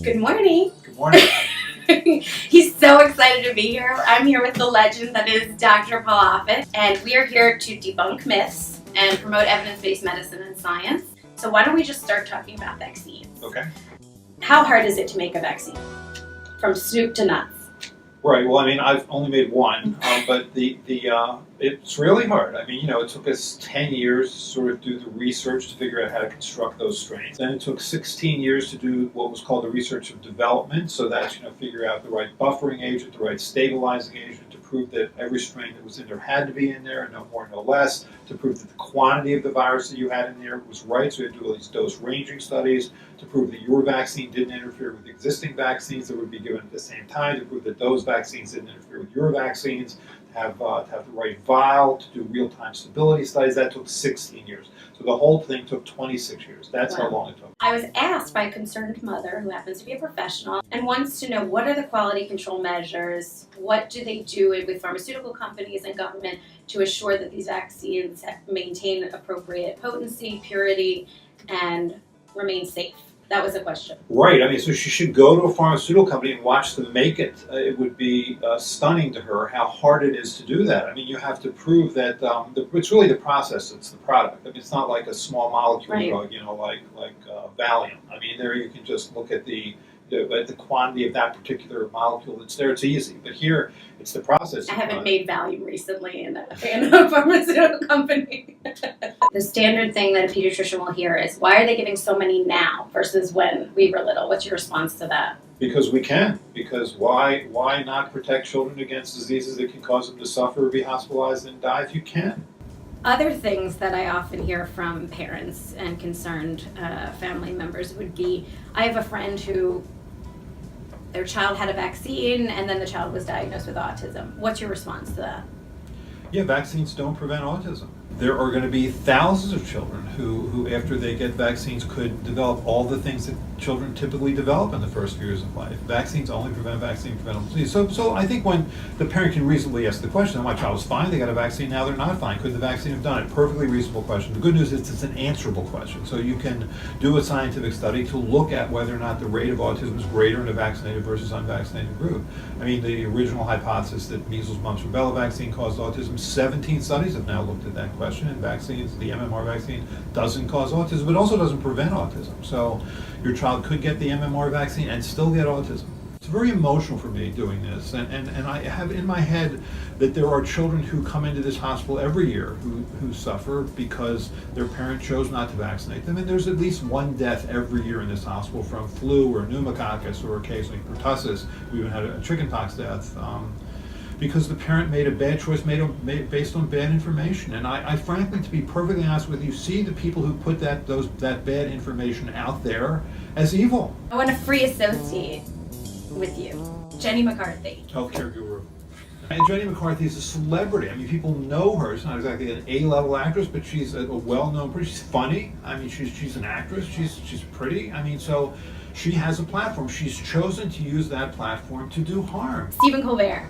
Good morning. Good morning. He's so excited to be here. I'm here with the legend that is Dr. Paul Offit, and we are here to debunk myths and promote evidence-based medicine and science. So why don't we just start talking about vaccines? Okay. How hard is it to make a vaccine? From soup to nuts. Right. Well, I mean, I've only made one, but it's really hard. I mean, it took us 10 years to sort of do the research to figure out how to construct those strains. Then it took 16 years to do what was called the research of development. So that's, figure out the right buffering agent, the right stabilizing agent to prove that every strain that was in there had to be in there, no more, no less, to prove that the quantity of the virus that you had in there was right. So you had to do all these dose ranging studies to prove that your vaccine didn't interfere with existing vaccines that would be given at the same time, to prove that those vaccines didn't interfere with your vaccines, to have the right vial, to do real-time stability studies. That took 16 years. So the whole thing took 26 years. That's how long it took. I was asked by a concerned mother who happens to be a professional and wants to know what are the quality control measures, what do they do with pharmaceutical companies and government to assure that these vaccines maintain appropriate potency, purity, and remain safe. That was a question. Right. I mean, so she should go to a pharmaceutical company and watch them make it. It would be stunning to her how hard it is to do that. I mean, you have to prove that it's really the process that's the product. I mean, it's not like a small molecule drug, like Valium. I mean, there you can just look at the quantity of that particular molecule that's there. It's easy. But here, it's the process. I haven't made Valium recently in a pharmaceutical company. The standard thing that a pediatrician will hear is, why are they giving so many now versus when we were little? What's your response to that? Because we can. Because why not protect children against diseases that can cause them to suffer, be hospitalized, and die if you can? Other things that I often hear from parents and concerned family members would be, I have a friend who their child had a vaccine and then the child was diagnosed with autism. What's your response to that? Yeah, vaccines don't prevent autism. There are going to be thousands of children who after they get vaccines, could develop all the things that children typically develop in the first few years of life. Vaccines only prevent vaccine-preventable disease. So I think when the parent can reasonably ask the question, oh, my child is fine, they got a vaccine, now they're not fine. Could the vaccine have done it? Perfectly reasonable question. The good news is it's an answerable question. So you can do a scientific study to look at whether or not the rate of autism is greater in a vaccinated versus unvaccinated group. I mean, the original hypothesis that measles, mumps, rubella vaccine caused autism, 17 studies have now looked at that question. And vaccines, the MMR vaccine doesn't cause autism, but also doesn't prevent autism. So your child could get the MMR vaccine and still get autism. It's very emotional for me doing this, and I have in my head that there are children who come into this hospital every year who suffer because their parent chose not to vaccinate them, and there's at least one death every year in this hospital from flu or pneumococcus or occasionally pertussis. We even had a chickenpox death. Because the parent made a bad choice made based on bad information. And I frankly, to be perfectly honest with you, see the people who put that bad information out there as evil. I want to free associate with you. Jenny McCarthy. Healthcare guru. And Jenny McCarthy is a celebrity. I mean, people know her. She's not exactly an A-level actress, but she's a well-known person. She's funny. I mean, she's an actress. She's pretty. I mean, so she has a platform. She's chosen to use that platform to do harm. Stephen Colbert.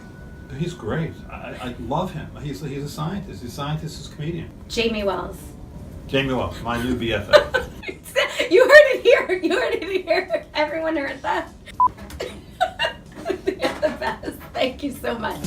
He's great. I love him. He's a scientist. He's a scientist, he's a comedian. Jamie Wells. Jamie Wells, my new BFF. You heard it here. You heard it here. Everyone heard that. You're the best. Thank you so much.